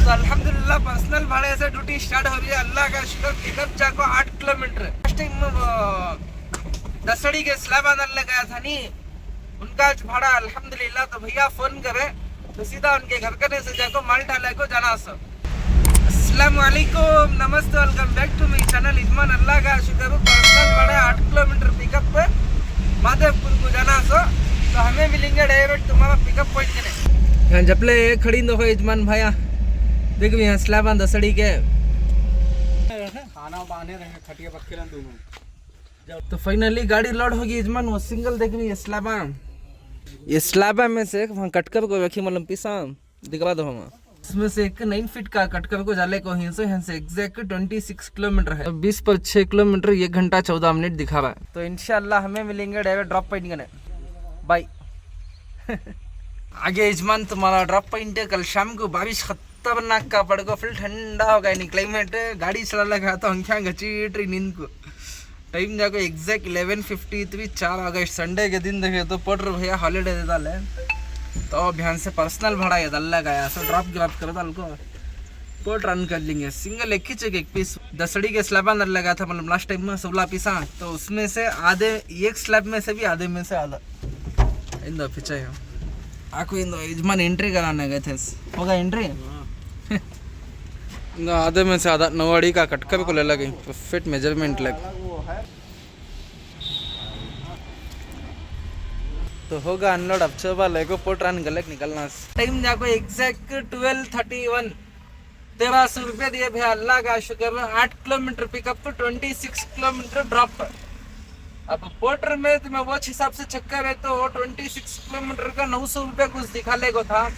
तो अल्हम्दुलिल्लाह पर्सनल भाड़े से ड्यूटी स्टार्ट हो रही है। अल्लाह का शुक्र। पिकअप जाको 8 किलोमीटर फर्स्ट टाइम दसड़ी के स्लैब डालने गया था नी, उनका भाड़ा अल्हम्दुलिल्लाह। तो भैया फोन करे तो सीधा उनके घर करने से जाको माल डाले को जाना। सो अस्सलाम वालेकुम, नमस्ते, welcome back to my channel इजमान। अल्लाह का शुक्र पर्सनल भाड़ा 8 किलोमीटर पिकअप पे माधवपुर को जाना। सो तो हमें मिलेंगे डायरेक्ट तुम्हारा पिकअप पॉइंट के यहाँ जपले खड़ी दो इजमान भाया। देख भी यहाँ स्लैब दसड़ी के खाना बांधे रहे खटिया पक्के दोनों। तो फाइनली गाड़ी लोड होगी इजमान। वो सिंगल देख भी ये स्लैबा में से वहाँ कटकर को रखी मतलब पीसा दिखवा दो हम। इसमें से एक 9 फीट का कटकर को जाले को यहाँ से एग्जैक्ट 26 किलोमीटर है। 20 पर 6 किलोमीटर 1 घंटा 14 मिनट दिखा रहा है। तो इंशाल्लाह हमें मिलेंगे डायरेक्ट ड्रॉप पॉइंट करने। बाय। आगे इजमान तुम्हारा ड्रॉप पॉइंट है। कल शाम को बारिश खतरनाक का पड़ गो, फिर ठंडा हो गया नहीं क्लाइमेट। गाड़ी चला लगा तो अंख्या घचीट रही नींद को। टाइम जाको एग्जैक्ट 11:53 4 अगस्त संडे के दिन देखे तो पड़ भैया हॉलीडे दे डाले। तो ध्यान से पर्सनल भाड़ा ये दल्ला गया सो ड्रॉप कर दाल को पोर्ट रन कर लेंगे। सिंगल एक ही चेक एक पीस दसड़ी के स्लैब अंदर लगा था मतलब लास्ट टाइम में 16 पीसा। तो उसमें से आधे एक स्लैब में से भी आधे में से आधा इंदो पीछे आको इंदो यजमान एंट्री कराने गए थे। होगा एंट्री आधे में से आधा नवाड़ी का कटकर को ले लगी परफेक्ट मेजरमेंट लग। तो होगा अनलोड अब चौबा लेको पोर्ट रन गलत निकलना। टाइम जाको एग्जैक्ट 12:31 1300 रुपये दिए भैया। अल्लाह का शुक्र 8 किलोमीटर पिकअप तो 26 किलोमीटर ड्रॉप। अब पोर्टर में तुम्हें वो हिसाब से चक्कर है तो 26 किलोमीटर का 900 रुपये कुछ दिखा ले को था।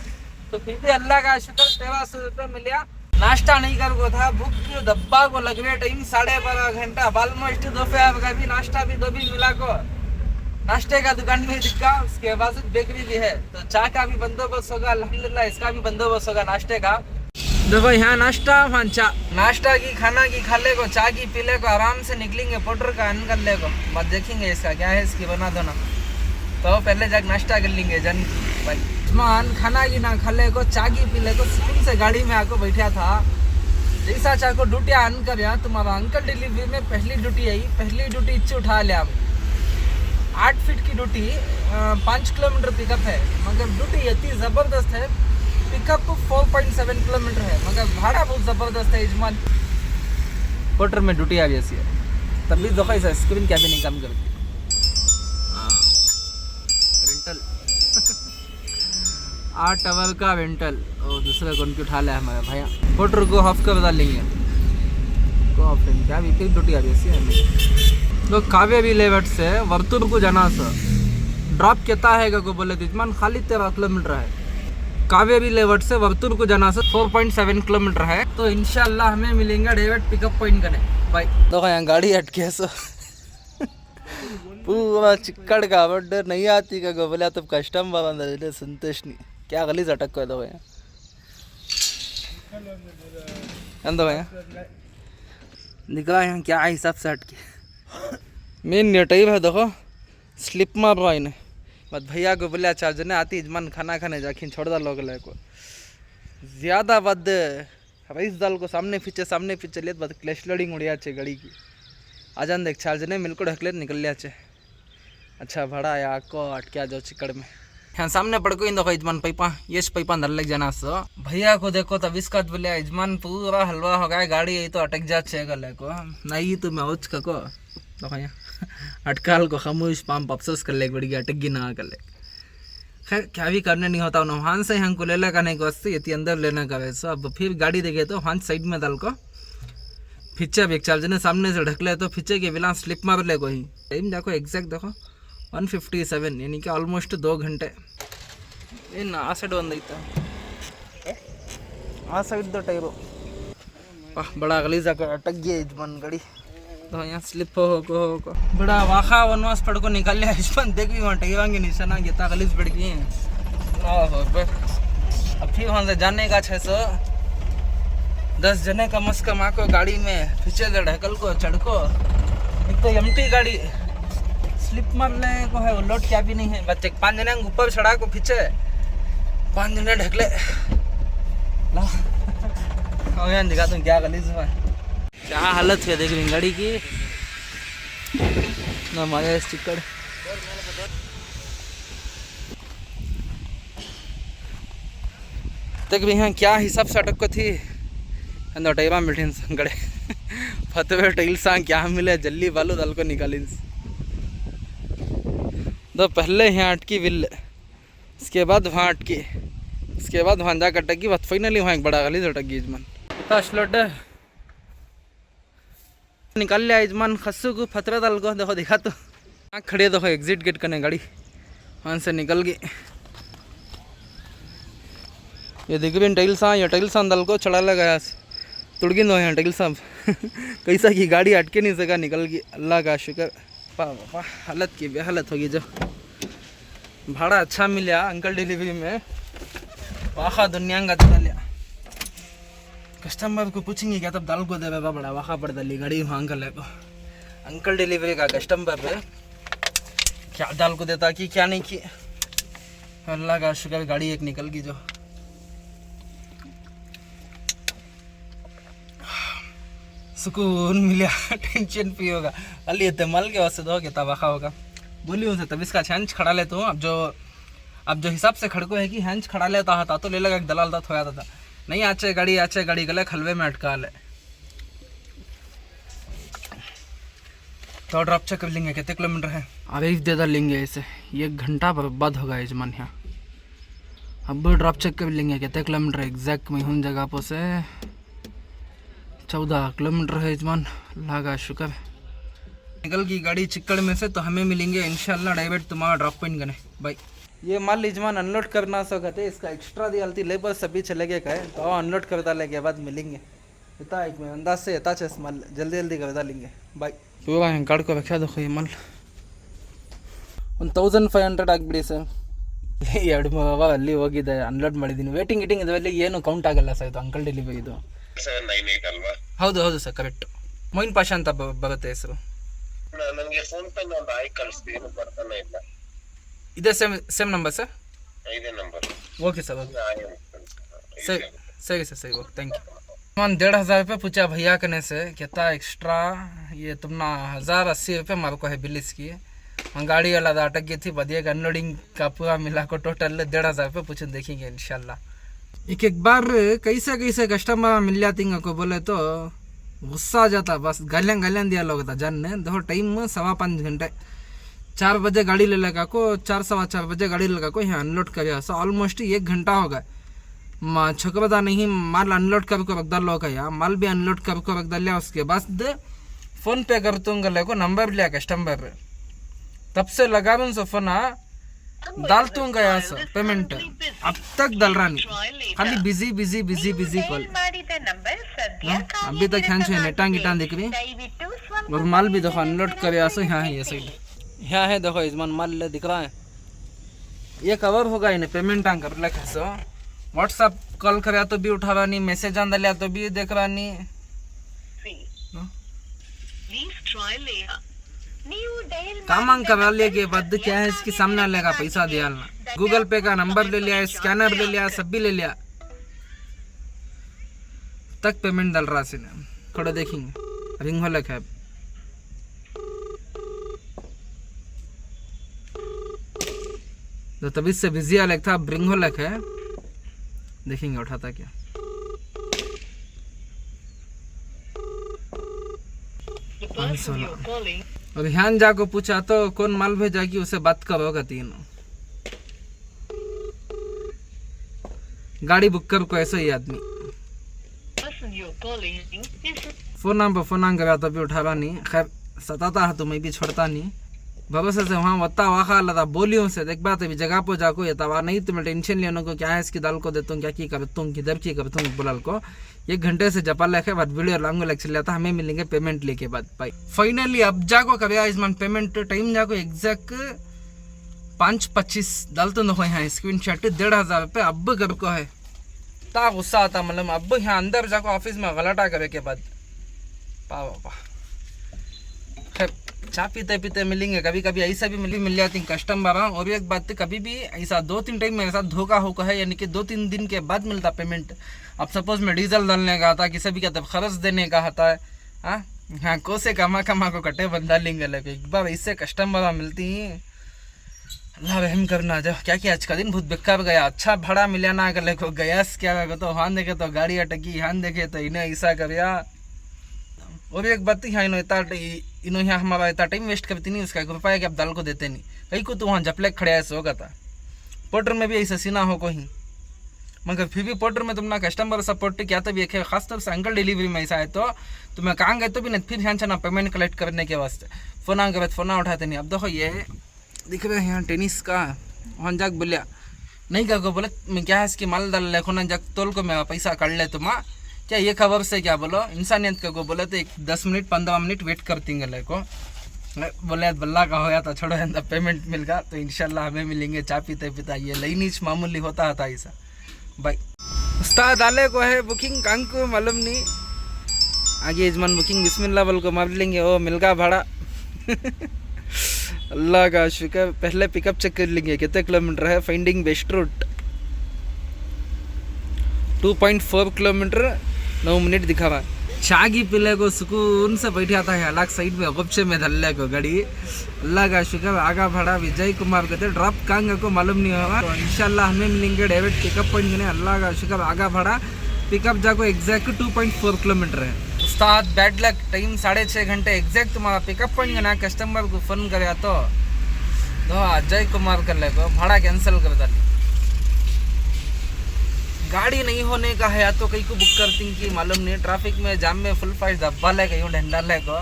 तो फिर भी अल्लाह का शुक्र 1300 रुपये मिला। नाश्ता नहीं कर को था, भूख दब्बा को लग रहे टाइम 12.5 घंटा ऑलमोस्ट दोपहर का भी नाश्ता भी दो भी मिला को। नाश्ते का दुकान भी दिखा, उसके बाद बेकरी भी है। तो चाय का भी बंदोबस्त होगा अल्हम्दुलिल्लाह, इसका भी बंदोबस्त होगा नाश्ते का। देखो यहाँ नाश्ता वहाँ चा नाश्ता की खाना की खा ले को, चाय की पी ले को, आराम से निकलेंगे पोर्टर का अन कर ले को। बात देखेंगे इसका क्या है, इसकी बना दो ना। तो पहले जाकर नाश्ता कर लेंगे जन भाई। खाना की ना खा ले को, चाय की पी ले को, सुकून से गाड़ी में आको बैठा था। जैसा चाह को ड्यूटी अन कर यहाँ तुम्हारा अंकल डिलीवरी में पहली ड्यूटी आई। पहली ड्यूटी इच्छे उठा लिया 8 फीट की ड्यूटी 5 किलोमीटर पिकअप है। मगर ड्यूटी इतनी ज़बरदस्त है, पिकअप 4.7 किलोमीटर है मगर भाड़ा बहुत ज़बरदस्त है। इजमान पोर्टर में ड्यूटी आ गई है तभी देखो ऐसा स्क्रीन क्या भी नहीं काम करती। रेंटल 8 आवर का रेंटल और दूसरा कौन की उठा लिया हमारा भैया। पोर्टर को हाफ कर बता लेंगे को ऑफ क्या भी फिर ड्यूटी आ गई है। तो काव्य लेवट से वर्तुर को जाना सर ड्रॉप कहता है को बोले इजमान खाली 13 किलोमीटर है। काव्य लेवट से वर्तुर को जाना सर 4.7 किलोमीटर है। तो इंशाल्लाह हमें मिलेंगे डायरेक्ट पिकअप पॉइंट करने भाई। देखो यहाँ गाड़ी अटके सो पूरा चिक्कड़ का बट नहीं आती का बोले तब कस्टम बाबा संतोष नहीं क्या गलीज अटक को। दो यहाँ निकला यहाँ क्या हिसाब से हटके मेन नेटिव है। देखो स्लिप मार रहा इन्हें मत भैया को बोलिया चार्ज ने आती इजमान खाना खाने जाखिन छोड़ डाल लोग को ज़्यादा बद रईस दाल को सामने पीछे ले बद क्लैश लोडिंग उड़िया चे गाड़ी की आजान देख चार्ज ने मिलको ढकले निकल लिया चे। अच्छा भाड़ा या को अटके आ जाओ चिकड़ में। यहाँ सामने पड़ को इन देखो इजमान पाइपा ये पाइपा अंदर लग जाना सो भैया को देखो तब इसका बोलिया इजमान पूरा हलवा हो गया गाड़ी यही तो अटक जा चे गले को नहीं तो मैं उच को देखो यहाँ अटकाल को खामोश पाम अफसोस कर ले बड़ी अटक गी ना कर ले। खैर क्या भी करने नहीं होता वहाँ से यहाँ को ले ला करने के वास्ते ये अंदर लेना का वैसे। अब फिर गाड़ी देखे तो वहाँ साइड में डाल को फिचे अब एक चार्ज ने सामने से ढक ले तो फिचे के बिना स्लिप मार ले कोई। टाइम देखो एग्जैक्ट देखो 1:57 यानी कि ऑलमोस्ट 2 घंटे इन आ साइड बंद आ साइड दो टाइरो बड़ा अगली जाकर अटक गया इजमान गाड़ी। तो यहाँ स्लिप हो बड़ा वाखा वनवास पड़ को निकल लिया इजमान। देख भी वहाँ टगेवांगे निशाना गीता गलीज पड़ गई हैं। अब फिर वहाँ से जाने का 610 जने कम से कम आको गाड़ी में पीछे से ढकल को चढ़ को। एक तो एम्प्टी गाड़ी स्लिप मारने को है वो लोड क्या भी नहीं है। बच्चे 5 जने ऊपर चढ़ा को पीछे 5 जने ढकले ला मैं दिखाता हूँ क्या गलीज हुआ है, क्या हालत है देख रही गाड़ी की ना हमारे स्टिकर। देख भी हाँ क्या हिसाब से अटक को थी अंदर टाइबा मिठिन संगड़े फतवे टाइल सा क्या मिले जल्दी बालू दल को निकाली तो पहले यहाँ अटकी विल, इसके बाद वहाँ अटकी, इसके बाद वहाँ जाकर अटकी, बस फाइनली वहाँ एक बड़ा गली अटक गई यजमान। स्लोट निकाल लिया यजमान खस्सू को फतरा दल को, देखो दिखा तो हाँ खड़े देखो एग्जिट गेट करने गाड़ी वहाँ से निकल गई। ये दिख भी टाइल सा, ये टाइल सा दल को चढ़ा लगा तुड़गी दो यहाँ टाइल साहब कैसा की गाड़ी अटके नहीं सका, निकल गई, अल्लाह का शुक्र। पापा हालत की बेहालत होगी। जो भाड़ा अच्छा मिला अंकल डिलीवरी में, वाखा दुनिया का चला लिया। कस्टमर को पूछेंगे क्या तब दाल को दे बाबा, बड़ा वाखा पड़ दली गाड़ी वहाँ अंकल है को, अंकल डिलीवरी का कस्टमर है क्या दाल को देता कि क्या नहीं की, अल्लाह का शुक्र गाड़ी एक निकल गई। जो सुकून मिला, टेंशन फ्री होगा। अली ये मल के वास्ते दो कितना वाखा होगा बोली उनसे, तब इसका हैंच खड़ा लेता हूँ। अब जो हिसाब से खड़को है कि हैंच खड़ा लेता था तो ले लगा दलाल था थोड़ा था नहीं, आचे गाड़ी गले खलवे में अटका ले तो ड्रॉप चेक कर लेंगे कितने किलोमीटर है, अभी दे लेंगे इसे 1 घंटा बर्बाद होगा यजमान यहाँ। अब ड्रॉप चेक कर लेंगे कितने किलोमीटर एग्जैक्ट में हूँ जगह पर से 14 किलोमीटर है यजमान, अल्लाह का शुक्र। निकल गई गाड़ी चिक्कड़ में से, तो हमें मिलेंगे इंशाल्लाह डायरेक्ट तुम्हारा ड्रॉप पॉइंट करने भाई। ये माल यजमान अनलोड करना सकते, इसका एक्स्ट्रा दियालती लेबर सभी चले गए कहे तो अनलोड करता लेके बाद मिलेंगे इतना एक में अंदाज से इतना चेस माल जल्दी करता लेंगे भाई। पूरा गाड़ी को रखा देखो ये माल 1500 ಆಗಿಬಿಡಿ ಸರ್, 2 ಮೂರು ಅಲ್ಲಿ ಹೋಗಿದೆ ಅನ್ಲೋಡ್ ಮಾಡಿದ್ದೀನಿ, ವೇಟಿಂಗ್ ಇದರಲ್ಲಿ ಏನು ಕೌಂಟ್ ಆಗಲ್ಲ ಸರ್, ಇದು ಅಂಕಲ್ ಡೆಲಿವರಿ ಇದು 798 ಅಲ್ವಾ? ಹೌದು ಸರ್ ಕರೆಕ್ಟ್, ಮೊಯಿನ್ ಪಾಷಾ ಅಂತ ಬರುತ್ತೆ ಹೆಸರು। ನನಗೆ ಫೋನ್ ಪೇ ಒಂದು ಆಯ್ ಕಳಿಸ್ತೀನಿ, ಏನು ಬರ್ತಾನೆ ಇಲ್ಲ। ಇದೇ ಸೇಮ್ ನಂಬರ್ ಸರ್? ಇದೇ ನಂಬರ್। ओके सर ओके सही सही ओके थैंक यू। 1500 रुपये पूछा भैया करने से, कहता एक्स्ट्रा ये तुमना 1080 रुपये मार को है बिल इसकी। गाड़ी वाला अटक गई थी, बदिया का अनलोडिंग का पूरा मिला को टोटल 1500 रुपये पूछे, देखेंगे इंशाल्लाह। एक बार कैसे कस्टमर मिल जाती को बोले तो गुस्सा आ जाता, बस गालियाँ दिया लोग था जान ने। देखो टाइम 5.25 घंटे, 4 बजे गाड़ी ले लगा को, 4 सवा 4 बजे गाड़ी लगा को यहाँ अनलोड कर, सो ऑलमोस्ट 1 घंटा हो गया। छकबदा नहीं माल अनलोड कर को रख डालो का, यहाँ माल भी अनलोड कर को रख डालिया। उसके बाद फ़ोन पे कर दूँगा ले को नंबर लिया कस्टमर, तब से लगा रहा हूँ सो फोन डाल दूँगा यहाँ से पेमेंट, अब तक डाल रहा नहीं, खाली बिजी कॉल। अभी तक यहाँ से नेटांग गिटांग दिख रही, और माल भी देखो अनलोड कर सो यहाँ है, ये साइड यहाँ है देखो यजमान माल दिख रहा है। ये कवर होगा इन्हें पेमेंट कर लगा सो, व्हाट्सअप कॉल करा तो भी उठा रहा नहीं, मैसेज आंदा लिया तो भी देख रहा नहीं। काम करा लिया के बाद क्या है इसके सामने लेगा पैसा दिया, गूगल पे का नंबर ले लिया, स्कैनर ले लिया, सब भी ले लिया, तक पेमेंट डाल रहा सीने। थोड़ा देखेंगे रिंग हो लगा है, तो तभी से बिजी अलग था, अब रिंग हो लगा है, देखेंगे उठाता क्या। और ध्यान जाको पूछा तो कौन माल भेजा कि उसे बात करोगा, तीनों गाड़ी बुक कर को ऐसा ही आदमी फोन करा तो भी उठा रहा नहीं। खैर सताता है तो मैं भी छोड़ता नहीं, भरोसे से वहाँ वत्ता वाखा लगा बोलियों से देख बात अभी जगह पर जाको ये तवा नहीं, तुम्हें टेंशन लेने को क्या है, इसकी दाल को देता हूँ क्या की करता हूँ, किधर की करता हूँ बुलाल को 1 घंटे से जपा लेके बाद वीडियो लॉन्ग लग चल जाता, हमें मिलेंगे पेमेंट लेके बाद भाई। फाइनली अब जाको कभी आयुष्मान पेमेंट टाइम जाको एग्जैक्ट 5:25 डालते देखो यहाँ स्क्रीन शॉट 1500 रुपये अब कर को है, ता गुस्सा आता मतलब अब यहाँ अंदर जाको ऑफिस में गलटा करे के बाद चाय पीते पीते मिलेंगे, कभी कभी ऐसा भी मिल जाती कस्टमर। और एक बात, कभी भी ऐसा 2-3 टाइम मेरे साथ धोखा होगा है, यानी कि 2-3 दिन के बाद मिलता पेमेंट। अब सपोज मैं डीजल डालने का था, किसी भी कहते खर्च देने का था, हाँ कोसे कमा को कटे बंदा लेंगे लगे। एक बार इससे कस्टमर मिलती अल्लाह रहम करना। जब क्या आज का दिन बहुत बेकार गया, अच्छा भाड़ा मिला ना कर लेको गैस क्या लगे तो हाँ देखे तो गाड़ी अटकी, हाँ देखे तो इन्हें ऐसा कर। और एक बात यहाँ इन्हों यहाँ हमारा इतना टाइम वेस्ट करती नहीं, उसका 1 रुपया कि आप दाल को देते नहीं। कहीं को तो वहाँ जपले खड़े ऐसे होगा था। पोर्टर में भी ऐसा सीना हो कोई, मगर फिर भी पोर्टर में तुमने कस्टमर सपोर्ट क्या तो भी एक है, खासतौर से अंकल डिलीवरी में ऐसा है तो तुम्हें कहाँ गए तो भी नहीं, फिर यहाँ ना पेमेंट कलेक्ट करने के वास्ते फ़ोन आ गए, फ़ोन उठाते नहीं। अब देखो ये दिख रहे हैं यहाँ टेनिस का, वहाँ जाग बोलिया नहीं का को बोले मैं क्या है इसकी माल डाल लेखो ना जग तोल को मैं पैसा कर ले तुम क्या ये खबर से क्या बोलो इंसानियत का को बोले तो 10 मिनट 15 मिनट वेट करती गले को बोले बल्ला का होया तो छोड़ो अंदर पेमेंट मिल गया तो इंशाल्लाह हमें मिलेंगे चाय पीते पीता। ये लाइनीच मामूली होता था ऐसा भाई। उस्ताद आले को है बुकिंग कांग को मालूम नहीं, आगे यजमान बुकिंग बिस्मिल्लाह बोल को मार लेंगे। ओ मिल गया भाड़ा अल्लाह का शुक्र। पहले पिकअप चेक कर लेंगे कितने किलोमीटर है। Finding best route 2.4 kilometre 9 minute दिखा रहा है। चागी पीले को सुकून से बैठ आता है अलग साइड में गुप्चे में धल्ले को गाड़ी। अल्लाह का शुक्र। आगा भाड़ा विजय कुमार कहते ड्रॉप कांग को मालूम नहीं होगा तो इंशाल्लाह हमें मिलेंगे डायरेक्ट पिकअप पॉइंट में। अल्लाह का शुक्र। आगा भाड़ा पिकअप जाको एग्जैक्ट 2.4 किलोमीटर है। उस्ताद बैड लक, टाइम 6.5 घंटे एग्जैक्ट तुम्हारा पिकअप पॉइंट ना कस्टमर को फ़ोन करे तो अजय कुमार कर ले को भाड़ा कैंसिल कर डाली। गाड़ी नहीं होने का है या तो कहीं को बुक करती कि मालूम नहीं, ट्रैफिक में जाम में फुल फाइट धब्बा ले कहीं ढंडा ले को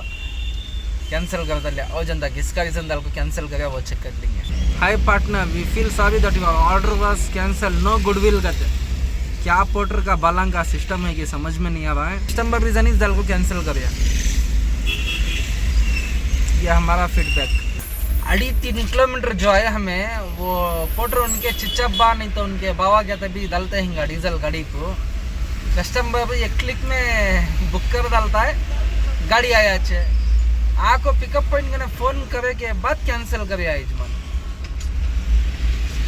कैंसिल कर दिया। और जनता किसका रीज़न डाल को कैंसिल करेगा वो चेक कर लेंगे। Hi partner we feel sorry that your order was cancel no goodwill करते। क्या पोर्टर का बालांग का सिस्टम है कि समझ में नहीं आ रहा है। कस्टमर रीज़न इस डाल को कैंसिल कर दिया। यह हमारा फीडबैक। 3.5 किलोमीटर जो है हमें वो पोर्टर उनके चिच्चब्बा नहीं तो उनके बाबा क्या तभी डालते हैं डीजल गाड़ी को। कस्टमर भी 1 क्लिक में बुक कर डालता है गाड़ी आया अच्छे आपको पिकअप पॉइंट में फ़ोन करे के बाद कैंसिल करे यजमान।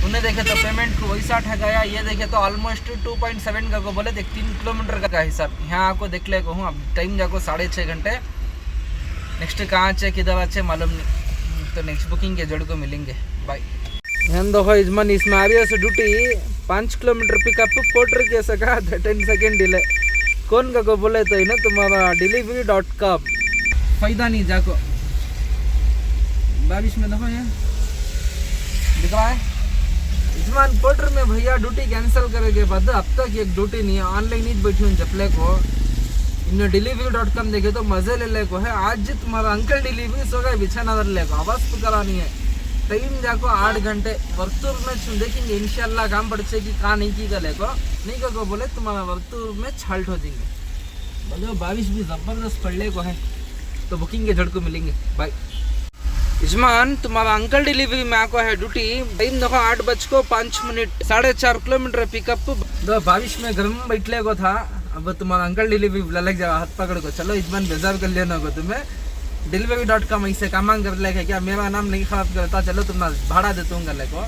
उन्हें देखे तो पेमेंट को वैसा ठगाया। ये देखे तो ऑलमोस्ट 2.7 का को बोले 3 किलोमीटर का हिसाब यहाँ आपको देख ले को हूँ। अब टाइम जाको 6.5 घंटे। नेक्स्ट कहाँ चे किधर अच्छे मालूम नहीं तो नेक्स्ट बुकिंग के जड़ को मिलेंगे बाय। ध्यान दो यजमान इसमें आ रही है ड्यूटी 5 किलोमीटर पिकअप पोर्टर के सका 10 सेकेंड डिले कौन का को बोले तो ना तुम्हारा delivery.com फायदा नहीं जाको 22 में देखो ये दिखा है यजमान पोर्टर में भैया ड्यूटी कैंसिल करे के बाद अब तक एक ड्यूटी नहीं है। ऑनलाइन ही बैठी हूँ जपले को इन्हें delivery.com देखे तो मजे ले ले को है। आज तुम्हारा अंकल डिलीवरी सो गए बिछाना दर ले को आवाज तो करानी है। टाइम जाको 8 घंटे वर्तूर में देखेंगे इंशाल्लाह काम पड़े कि कहाँ नहीं की गले को नहीं को बोले तुम्हारा वर्तूर में छाल्ट हो जाएंगे। बोलो 22 भी जबरदस्त पड़ने को है तो बुकिंग के जड़ को मिलेंगे बाय। यजमान तुम्हारा अंकल डिलीवरी में आको है ड्यूटी टाइम देखो 8:05 4.5 किलोमीटर पिकअप 22 में घर में बैठने को था। अब तुम्हारा अंकल डिलीवरी लग जाओ हाथ पकड़ को चलो यजमान बेजार कर लेना को तुम्हें delivery.com ऐसे काम कर लेगा क्या मेरा नाम नहीं खराब करता चलो तुम भाड़ा देता हूँ गले को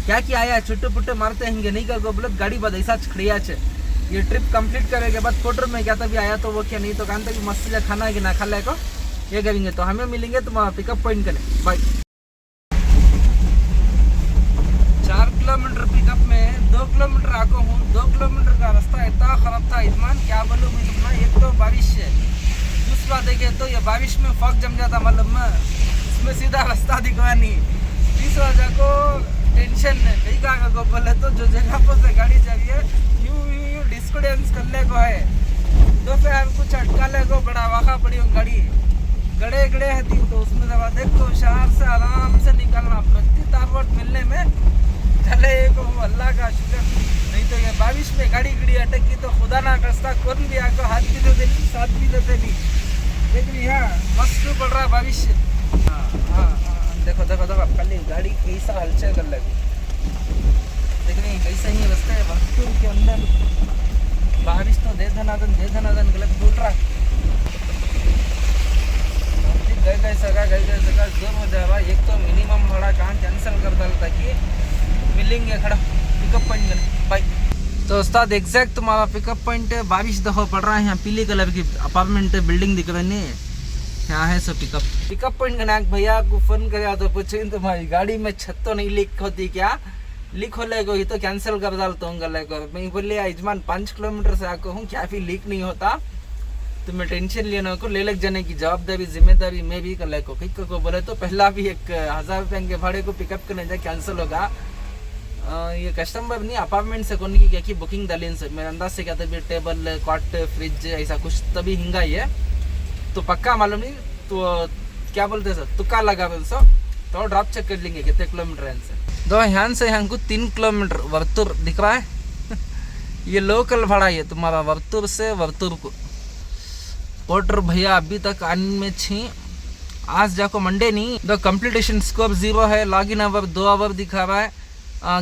क्या किया आया छुट्टे पुट्टे मारते हैं नहीं कर बोले गाड़ी बाद ऐसा खड़िया छे। ये ट्रिप कंप्लीट करे के बाद पोर्टर में क्या तभी आया तो वो क्या नहीं तो कहते कि मस्त से खाना है कि ना खा ले को ये करेंगे तो हमें मिलेंगे तुम्हारा पिकअप पॉइंट करें बाय। 4 किलोमीटर पिकअप में 2 किलोमीटर आको हूँ। 2 किलोमीटर का रास्ता इतना खराब था यजमान क्या बोलूँ मैं तुमने। एक तो बारिश है दूसरा देखे तो ये बारिश में फॉग जम जाता मतलब इसमें सीधा रास्ता दिखवा नहीं। तीसरा जाको टेंशन है कहीं कहाँ को बोले तो जो जगह पर से गाड़ी चाहिए यूं डिस्को डांस करने को है तो फिर कुछ अटका ले को बड़ा वाखा पड़ी हूँ गाड़ी गड़े गड़े है थी तो उसमें दवा देखो शहर से आराम से निकलना प्रति तारवट मिलने में चले को अल्लाह का शुक्र। नहीं तो ये बारिश में गाड़ी गड़ी अटकी तो खुदा ना करता कौन भी आको हाथ भी देते नहीं साथ भी देते नहीं देख रही है मस्त पड़ रहा भविष्य। हाँ हाँ हाँ देखो देखो देखो कल गाड़ी कैसा हलचल कर लगी देख रही कैसे ही रास्ते भरपूर के अंदर बारिश तो दे धनादन गलत फूट रहा गए सका जोर हो जा रहा। एक तो मिनिमम भाड़ा कहाँ कैंसिल कर डालता कि मिलेंगे खड़ा पिकअप पॉइंट में बाय। तो उस्ताद एग्जैक्ट तुम्हारा पिकअप पॉइंट है। बारिश दफा पड़ रहा है, यहाँ पीली कलर की अपार्टमेंट बिल्डिंग दिख रही है, यहाँ है सो पिकअप पॉइंट का नाक भैया को फोन कराया तो पूछे तुम्हारी गाड़ी में छत तो नहीं लीक होती क्या? लीक हो लेगो ये तो कैंसिल कर डालता हूँ गले को। मैं बोले यजमान 5 किलोमीटर से आको हूँ, क्या भी लीक नहीं होता, तुम्हें टेंशन लेने को, ले लग जाने की जवाबदारी जिम्मेदारी मैं भी कर ले को। किक को बोले तो पहला भी 1000 रुपये के भाड़े को पिकअप करने जाए कैंसिल होगा। ये कस्टमर नहीं अपार्टमेंट से कौन की क्या की बुकिंग डाली से मेरे अंदाज से क्या था भी टेबल कॉट फ्रिज ऐसा कुछ तभी हिंगा ही है, तो पक्का मालूम नहीं। तो क्या बोलते सर तुक्का लगा बोल सो तो ड्रॉप चेक कर लेंगे कितने किलोमीटर है इनसे। दो यहाँ से यहाँ को 3 किलोमीटर वर्तुर दिख रहा है ये लोकल भाड़ा है तुम्हारा वर्तुर से वर्तुर को। पोर्टर भैया अभी तक आने में छी, आज जाको मंडे नहीं। द कंप्लीटेशन स्कोर 0 है, लॉगिन आवर 2 आवर दिखा रहा है,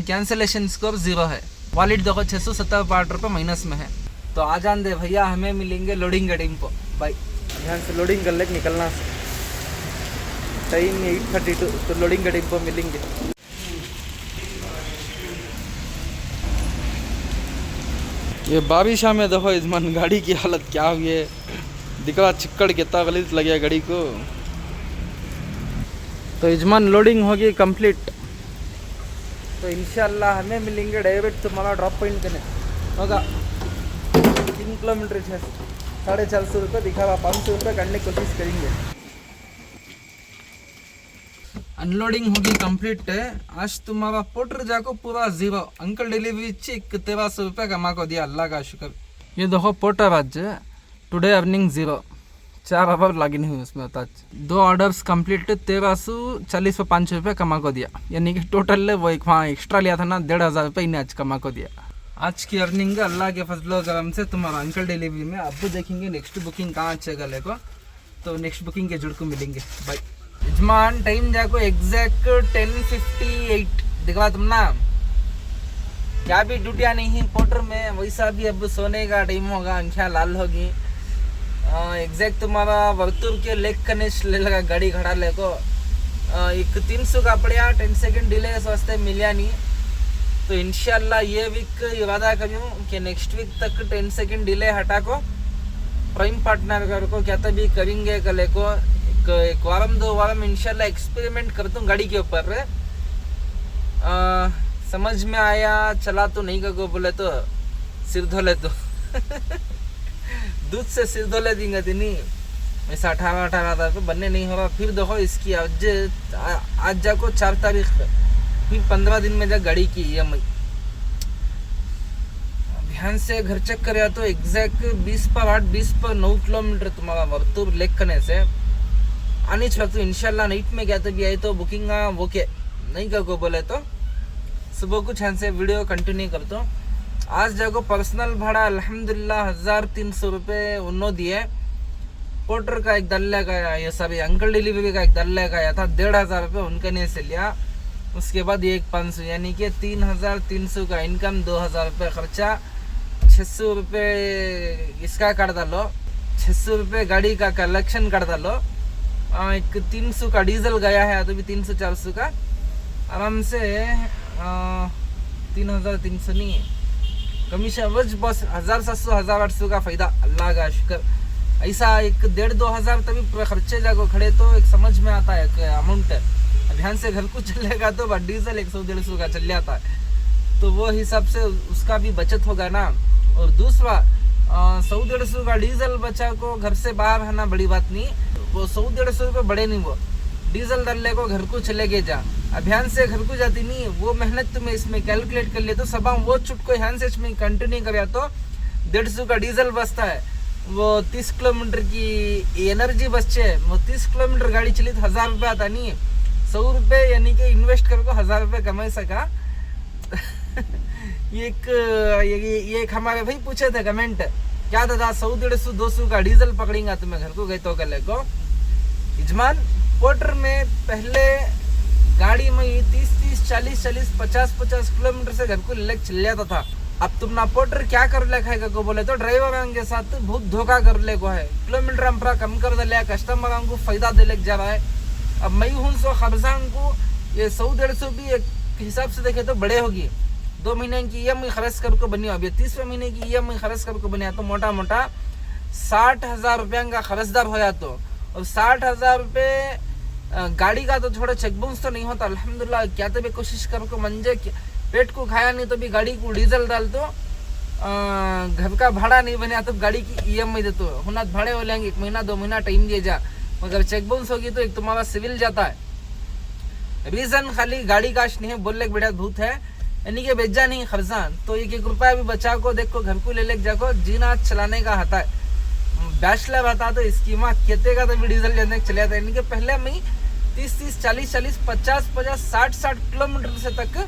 कैंसिलेशन स्कोर 0 है। वॉलेट देखो 670 रुपये माइनस में है। तो आ जान दे भैया, हमें मिलेंगे लोडिंग गडिंग को बाई। यहाँ से लोडिंग कर लेके निकलना, टाइम 8:32 तो लोडिंग गडिंग को मिलेंगे। ये बारिश में देखो इजमान गाड़ी की हालत क्या हुई है, दिख रहा चिक्कड़ कितना गलीज लग गया गाड़ी को। तो इजमान लोडिंग होगी कंप्लीट, तो इंशाल्लाह हमें मिलेंगे डायरेक्ट तुम्हारा ड्रॉप पॉइंट करने होगा। 3 किलोमीटर है, 450 रुपये दिखा रहा, 500 रुपये करने की कोशिश करेंगे। अनलोडिंग होगी कंप्लीट है। आज तुम्हारा पोर्टर जाको पूरा 0, अंकल डिलीवरी चिक 1300 रुपये कमा को दिया, अल्लाह का शुक्र। ये देखो पोर्टर आज टुडे अर्निंग 0, 4 आवर लॉगिन हुई उसमें होता। 2 ऑर्डर्स कंप्लीट 1340 पे 500 रुपये कमा को दिया, यानी कि टोटल वो एक वहाँ एक्स्ट्रा लिया था ना 1500 रुपये इन्हें आज कमा को दिया। आज की अर्निंग अल्लाह के फजलो करम से तुम्हारा अंकल डिलीवरी में। अब देखेंगे नेक्स्ट बुकिंग कहाँ अच्छे गले को, तो नेक्स्ट बुकिंग के जुड़ को मिलेंगे बाय। यजमान टाइम जाको एग्जैक्ट 10:58 दिखवा तुम ना, क्या भी ड्यूटियाँ नहीं है पोर्टर में, वैसा भी अब सोने का टाइम होगा, आँखें लाल होगी। एग्जैक्ट तुम्हारा वर्तुर के लेक कनेक्ट ले लगा गाड़ी खड़ा ले को, एक 300 का पड़ा, 10 सेकेंड डिले वास्ते मिलिया नहीं। तो इंशाल्लाह ये वीक इरादा करूँ कि नेक्स्ट वीक तक 10 सेकेंड डिले हटा को प्राइम पार्टनर को क्या तभी करेंगे कले को। एक वारम 2 वारम इंशाल्लाह एक्सपेरिमेंट करता हूँ गाड़ी के ऊपर। समझ में आया चला तो नहीं का बोले तो सिर धोले तो दूध से सिर धोले देंगे तो नहीं, ऐसा 18 रुपये बनने नहीं हो रहा। फिर देखो इसकी आज जाको 4 तारीख फिर 15 दिन में जा गाड़ी की EMI। ध्यान से घर चेक करे तो एग्जैक्ट 20/8 20/9 किलोमीटर तुम्हारा वर्तुर लेक करने से आने चाहिए। तो इंशाल्लाह नाइट में क्या तभी आई तो बुकिंग ओके नहीं का को बोले तो सुबह कुछ यहाँ से वीडियो कंटिन्यू करता हूँ। आज जाको पर्सनल भाड़ा अल्हम्दुलिल्लाह 1300 रुपये उन्होंने दिए। पोर्टर का एक दल्ले का, ये सभी अंकल डिलीवरी का एक दल्ले का आया था, 1500 रुपये उनके ने से लिया। उसके बाद ये 500 यानी कि 3300 का इनकम, 2000 रुपये खर्चा, 600 रुपये इसका कर डालो, 600 रुपये गाड़ी का कलेक्शन कर डालो, एक 300 का डीजल गया है तो भी 300-400 का आराम से 3300 नहीं है कमीशन बस 1700-1800 का फायदा, अल्लाह का शुक्र। ऐसा एक 1500-2000 तभी खर्चे जाको खड़े तो एक समझ में आता है अमाउंट। ध्यान से घर को चलेगा तो डीजल 100-150 का चल जाता है, तो वो हिसाब से उसका भी बचत होगा ना। और दूसरा 100-150 का डीजल बचा को घर से बाहर है ना, बड़ी बात नहीं, वो 100-150 रुपये बड़े नहीं, वो डीजल डालने को घर को चले गए जा, अभियान से घर को जाती नहीं, वो मेहनत तुम्हें इसमें कैलकुलेट कर ले तो सब वो चुटको ध्यान से इसमें कंटिन्यू कर तो 150 का डीजल बचता है। वो 30 किलोमीटर की एनर्जी बचे, वो 30 किलोमीटर गाड़ी चली तो 1000 रुपये आता नहीं, 100 रुपये यानी कि इन्वेस्ट कर को 1000 रुपये कमा सका। ये एक हमारे भाई पूछे थे कमेंट, क्या दादा 100-150-200 का डीजल पकड़ेगा तुम्हें घर को गए तो कल को। यजमान पोर्टर में पहले गाड़ी में 30-30, 40-40, 50-50 किलोमीटर से घर को लेकर चल जाता था, अब तुम ना पोर्टर क्या कर ले खाएगा को बोले तो ड्राइवर के साथ बहुत धोखा कर ले को है, किलोमीटर हम पूरा कम कर दे लिया, कस्टमर को फायदा दे ले जा रहा है। अब मैं हूँ सो खर्चान को ये 100-150 भी एक हिसाब से देखे तो बड़े होगी, 2 महीने की EMI खर्च कर को बनी, अभी 30वें महीने की EMI खर्च कर को बनिया तो मोटा मोटा 60,000 रुपया का खर्चदार होया तो, और 60,000 रुपये गाड़ी का तो थोड़ा चेक बाउंस तो नहीं होता अल्हम्दुलिल्लाह। क्या तो भी कोशिश कर को मंजे पेट को खाया नहीं तो भी गाड़ी को डीजल डाल तो घर का भाड़ा नहीं बना तो गाड़ी की EMI दे तो हुना भाड़े हो लेंगे 1 महीना 2 महीना टाइम दिए जा, मगर चेक बाउंस होगी तो एक तुम्हारा सिविल जाता है। रीजन खाली गाड़ी काश नहीं है बोलने के बेटा भूत है यानी कि बेचा नहीं खर्चान तो 1-1 रुपया भी बचा को देखो घर को ले ले जाको जीना चलाने का आता है। बैचलर आता तो इसकी माँ कहते का तो भी डीजल लेने चले जाता है, यानी कि पहले मैं 30-30 40-40 50-50 60-60 किलोमीटर से तक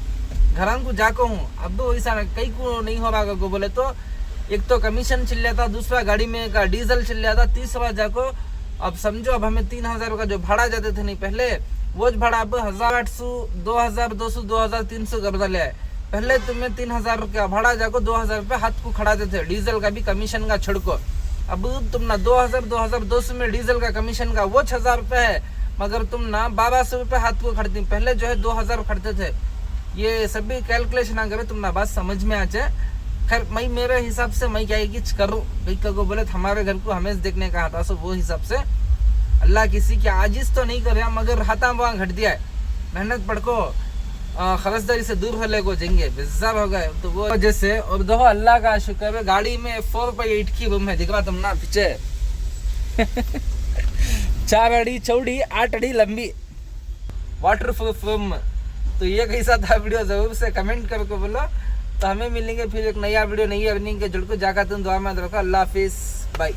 घर को जाको हूँ। अब तो वैसा कई को नहीं हो रहा को बोले तो एक तो कमीशन चल जाता, दूसरा गाड़ी में का डीजल चल जाता, तीसरा जाको अब समझो अब हमें 3,000 का जो भाड़ा जाते थे नहीं पहले वो भाड़ा अब 1,800 2,200 2,300 कर डाले है। पहले तुम्हें 3,000 का भाड़ा जाको 2,000 रुपये हाथ को खड़ाते थे डीजल का भी कमीशन का छिड़को। अब तुम ना 2,200 में डीजल का कमीशन का वो 6,000 रुपये है, मगर तुम ना 1,200 रुपये हाथ को खड़ती, पहले जो है 2,000 खड़ते थे। ये सभी कैलकुलेशन ना करे तुम ना बात समझ में आ जाए। खैर मैं मेरे हिसाब से मैं क्या कुछ करूँ कई को बोले तो हमारे घर को हमें देखने का था सो वो हिसाब से अल्लाह किसी की आजिज तो नहीं कर रहा, मगर हाथा वहाँ घट दिया है, मेहनत पड़को खर्चदारी से दूर होने को जाएंगे बेजार हो गए तो वो वजह से। और देखो अल्लाह का शुक्र है गाड़ी में 4x8 की रूम है, दिख रहा तुम ना पीछे 4 अड़ी चौड़ी 8 अड़ी लंबी वाटर प्रूफ रूम। तो ये कैसा था वीडियो जरूर से कमेंट करके बोलो। तो हमें मिलेंगे फिर एक नया वीडियो नई अर्निंग के जुड़ को जाकर तुम दुआ में रखो। अल्लाह हाफिज़, बाय।